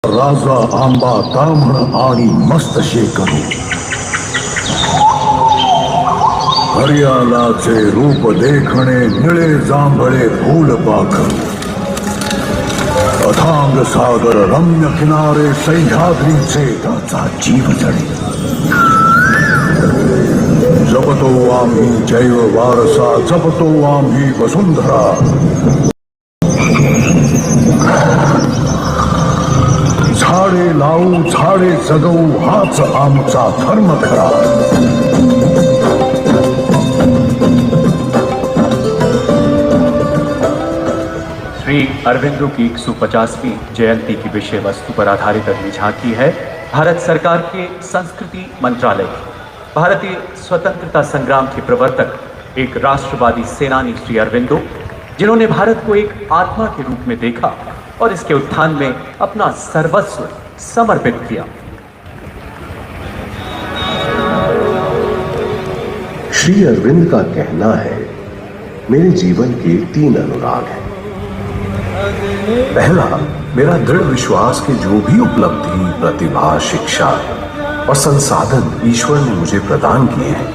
राजा आंबा तामण आणि मस्त शेकरू हरियालाचे रूप देखणे निळे जांभळे फूल पाखरू अथांग सागर रम्य किनारे सह्याद्रीचे त्याचा जीव जडे जपतो आम्ही जैव वारसा जपतो आम्ही वसुंधरा झाडे लावू झाडे जगवू हाच आमचा धर्म खरा श्री अरविंदो की 150वीं जयंती की विषय वस्तु पर आधारित अगली झांकी है भारत सरकार के संस्कृति मंत्रालय की। भारतीय स्वतंत्रता संग्राम के प्रवर्तक एक राष्ट्रवादी सेनानी श्री अरविंदो, जिन्होंने भारत को एक आत्मा के रूप में देखा और इसके उत्थान में अपना सर्वस्व समर्पित किया। श्री अरविंद का कहना है, मेरे जीवन के 3 अनुराग हैं। पहला, मेरा दृढ़ विश्वास कि जो भी उपलब्धि, प्रतिभा, शिक्षा और संसाधन ईश्वर ने मुझे प्रदान किए हैं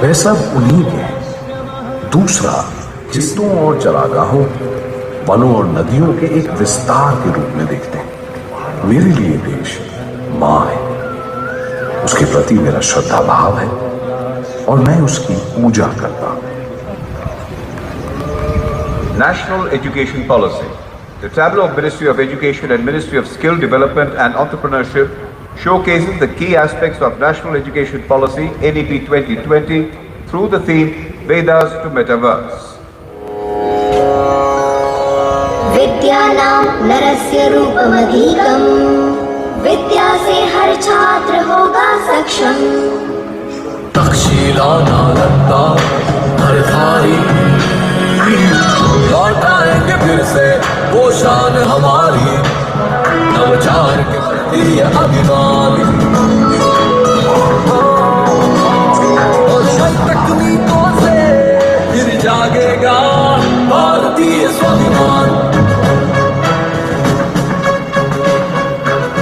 वह सब उन्हीं के हैं। दूसरा, चित्तों और चरागाहों, वनों और नदियों के एक विस्तार के रूप में देखते हैं। मेरे लिए देश मां है, उसके प्रति मेरा श्रद्धा भाव है और मैं उसकी पूजा करता हूं। National Education Policy. The tableau of Ministry of Education and Ministry of Skill Development and Entrepreneurship showcases the key aspects of National Education Policy NEP 2020 through the theme Vedas to Metaverse. विद्यानां नरस्य रूपमधिकम्, विद्या से हर छात्र होगा सक्षम। तक्षशिला नालंदा हरधारी लौटाएंगे फिर से वो शान हमारी, नवचार के प्रति अभिमानी और नई तकनीकों से फिर जागेगा भारतीय स्वाभिमान।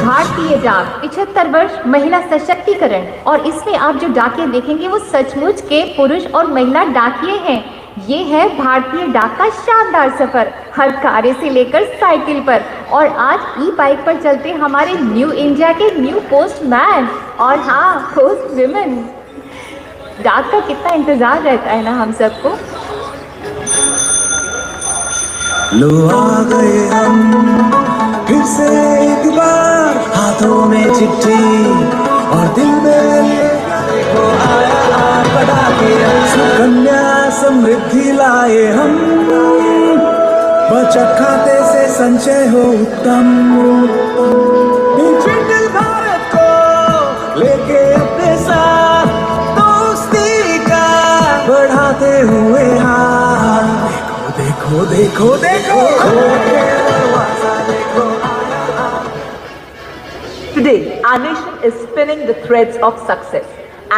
भारतीय डाक 75 वर्ष महिला सशक्तिकरण, और इसमें आप जो डाकिये देखेंगे वो सचमुच के पुरुष और महिला डाकिये हैं। ये है भारतीय डाक का शानदार सफर, हर कार्य से लेकर साइकिल पर, और आज ई बाइक पर चलते हमारे न्यू इंडिया के न्यू पोस्टमैन और हाँ पोस्ट विमेन। डाक का कितना इंतजार रहता है ना हम सबको। लो आ गए हम फिर से एक बार, हाथों में चिट्ठी और दिल में सुकन्या समृद्धि लाए हम, बचत खाते से संचय हो उत्तम। डिजिटल भारत को लेके अपने साथ दोस्ती का बढ़ाते हुए हाथ, देखो देखो देखो देखो। Today, our nation is spinning the threads of success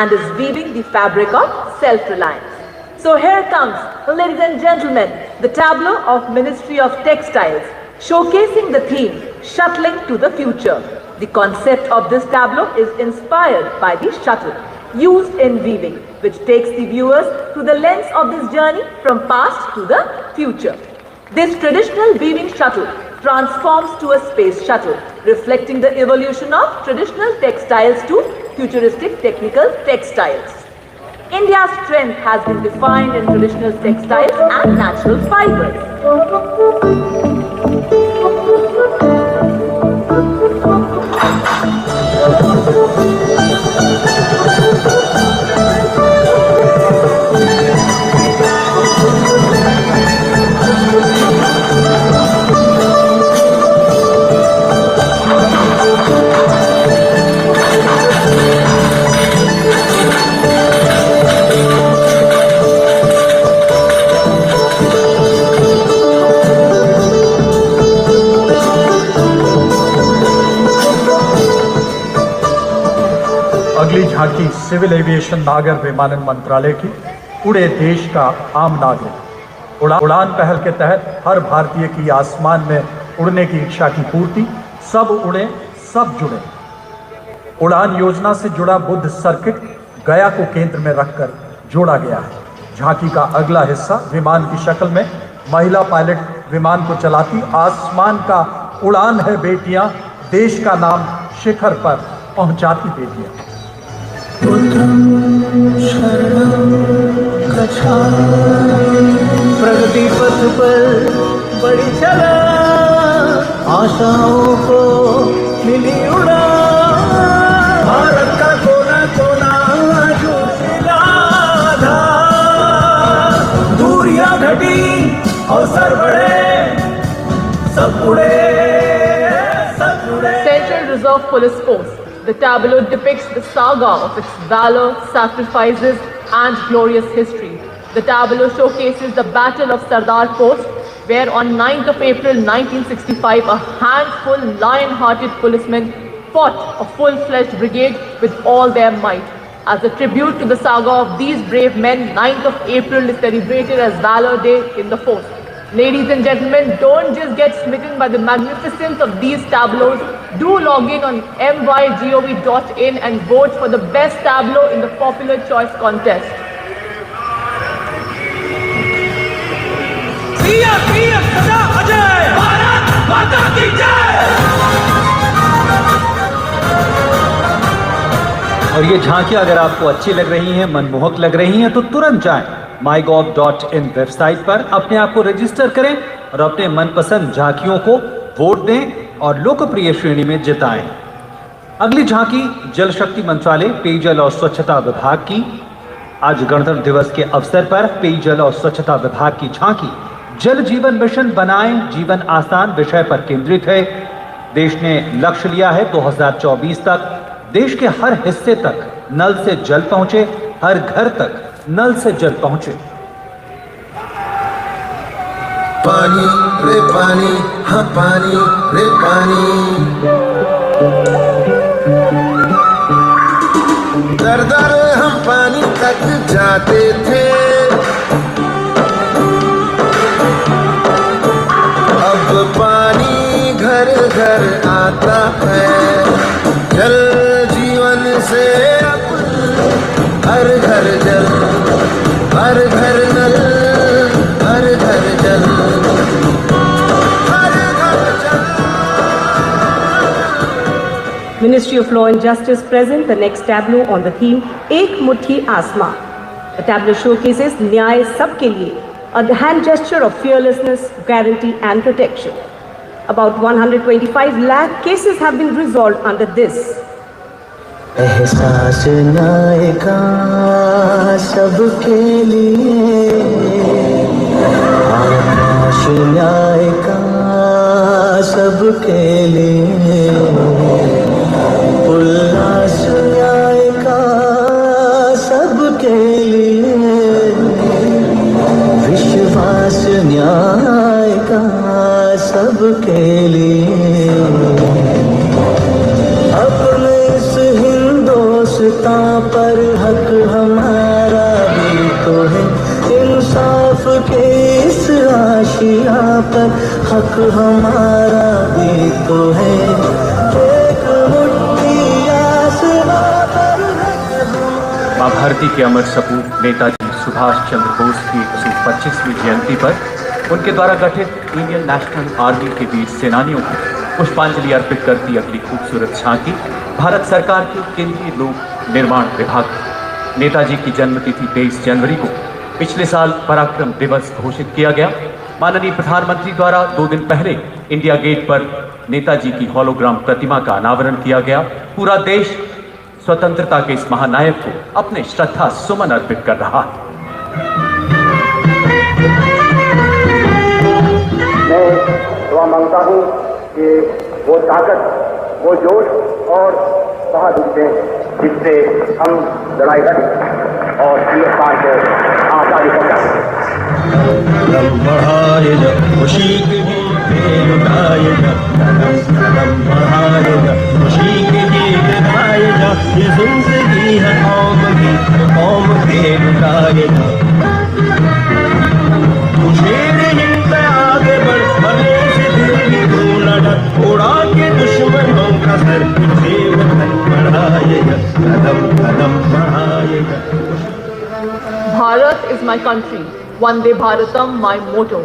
and is weaving the fabric of self-reliance. So here comes, ladies and gentlemen, the tableau of Ministry of Textiles, showcasing the theme, Shuttling to the Future. The concept of this tableau is inspired by the shuttle used in weaving, which takes the viewers through the lens of this journey from past to the future. This traditional weaving shuttle transforms to a space shuttle, reflecting the evolution of traditional textiles to futuristic technical textiles. India's strength has been defined in traditional textiles and natural fibers. अगली झांकी civil aviation नागर विमानन मंत्रालय की, उड़े देश का आम नागरिक। उड़ान पहल के तहत हर भारतीय की आसमान में उड़ने की इच्छा की पूर्ति सब उड़े सब जुड़े। उड़ान योजना से जुड़ा बुद्ध सर्किट गया को केंद्र में रखकर जोड़ा गया है। झांकी का अगला हिस्सा विमान की शक्ल में महिला पायलट विमान को चलाती आसमान का उड़ान है बेटियां, देश का नाम शिखर पर पहुंचाती बेटियां। प्रगति पथ पर बड़ी चला, आशाओं को मिली उड़ान, भारत का कोना कोना जुड़ा था, दूरियां घटी अवसर बढ़े, सब उड़े सब जुड़े। Central Reserve Police Force. The tableau depicts the saga of its valor, sacrifices, and glorious history. The tableau showcases the Battle of Sardar Post, where on 9th of April 1965, a handful lion-hearted policemen fought a full-fledged brigade with all their might. As a tribute to the saga of these brave men, 9th of April is celebrated as Valor Day in the force. Ladies and gentlemen, don't just get smitten by the magnificence of these tableaus. Do log in on mygov.in and vote for the best tableau in the popular choice contest. और ये झांकियां अगर आपको अच्छी लग रही हैं, मनमोहक लग रही हैं, तो तुरंत जाएं mygov.in वेबसाइट पर, अपने आप को रजिस्टर करें और अपने मनपसंद झांकियों को वोट दें और लोकप्रिय श्रेणी में जिताएं। अगली झांकी जल शक्ति मंत्रालय पेयजल और स्वच्छता विभाग की। आज गणतंत्र दिवस के अवसर पर पेयजल और स्वच्छता विभाग की झांकी जल जीवन मिशन बनाएं जीवन आसान विषय पर केंद्रित है। देश ने लक्ष्य लिया है 2024 तक देश के हर हिस्से तक नल से जल पहुंचे, हर घर तक नल से जल पहुंचे। पानी रे पानी, हाँ पानी रे पानी, दर दर हम पानी तक जाते थे, अब पानी घर घर आता है, जल जीवन से अब हर घर जल, हर घर नल, हर घर जल, हर घर जल। Ministry of Law and Justice present the next tableau on the theme Ek Muthi Asma. The tableau showcases Nyay Sabke Liye, a hand gesture of fearlessness, guarantee and protection. About 125 lakh cases have been resolved under this. एहसास न्याय का सबके लिए, आकाश न्याय का सबके लिए, उल्लास न्याय का सबके लिए, विश्वास न्याय का सबके लिए। अपने इस हिंदुस्ता पर हक हमारा भी तो है, इंसाफ के इस आशिया पर हक हमारा भी तो है, एक मुट्ठी आसमां पर मां भारती के अमर सपूत नेताजी सुभाष चंद्र बोस की 125वीं जयंती पर उनके द्वारा गठित इंडियन नेशनल आर्मी के वीर सेनानियों को पुष्पांजलि अर्पित करती अगली खूबसूरत झांकी भारत सरकार के केंद्रीय लोक निर्माण विभाग। नेताजी की जन्मतिथि 23 जनवरी को पिछले साल पराक्रम दिवस घोषित किया गया। माननीय प्रधानमंत्री द्वारा 2 दिन पहले इंडिया गेट पर नेताजी की होलोग्राम प्रतिमा का अनावरण किया गया। पूरा देश स्वतंत्रता के इस महानायक को अपने श्रद्धा सुमन अर्पित कर रहा है। मैं दुआ मांगता हूँ कि वो ताकत, वो जोश और बहादुरी दें जिससे हम लड़ाई लड़ और हिंदुस्तान को आजादी पहुँचा। खुशी की गीत लुटाएगा, कदम बढ़ाएगा, खुशी की गीत गाएगा, ये जिंदगी है कौम की, कौम के लुटाएगा। तू शेर हिंद पे आगे बढ़, मरे से दिल की तू न डर, उड़ा के दुश्मन my country, Vande Bharatam, my motto,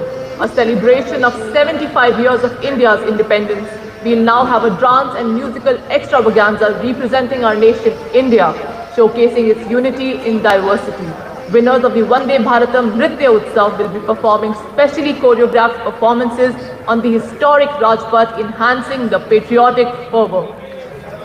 a celebration of 75 years of India's independence. We'll now have a dance and musical extravaganza representing our nation, India, showcasing its unity in diversity. Winners of the Vande Bharatam Nritya Utsav will be performing specially choreographed performances on the historic Rajpath, enhancing the patriotic fervor.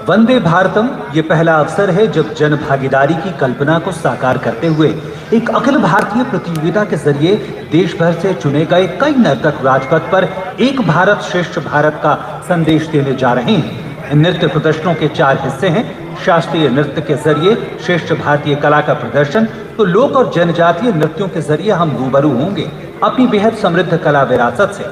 वंदे भारतम ये पहला अवसर है जब जन भागीदारी की कल्पना को साकार करते हुए एक अखिल भारतीय प्रतियोगिता के जरिए देश भर से चुने गए कई नर्तक राजपथ पर एक भारत श्रेष्ठ भारत का संदेश देने जा रहे हैं। इन नृत्य प्रदर्शनों के 4 हिस्से हैं। शास्त्रीय नृत्य के जरिए श्रेष्ठ भारतीय कला का प्रदर्शन, तो लोक और जनजातीय नृत्यों के जरिए हम रूबरू होंगे अपनी बेहद समृद्ध कला विरासत से।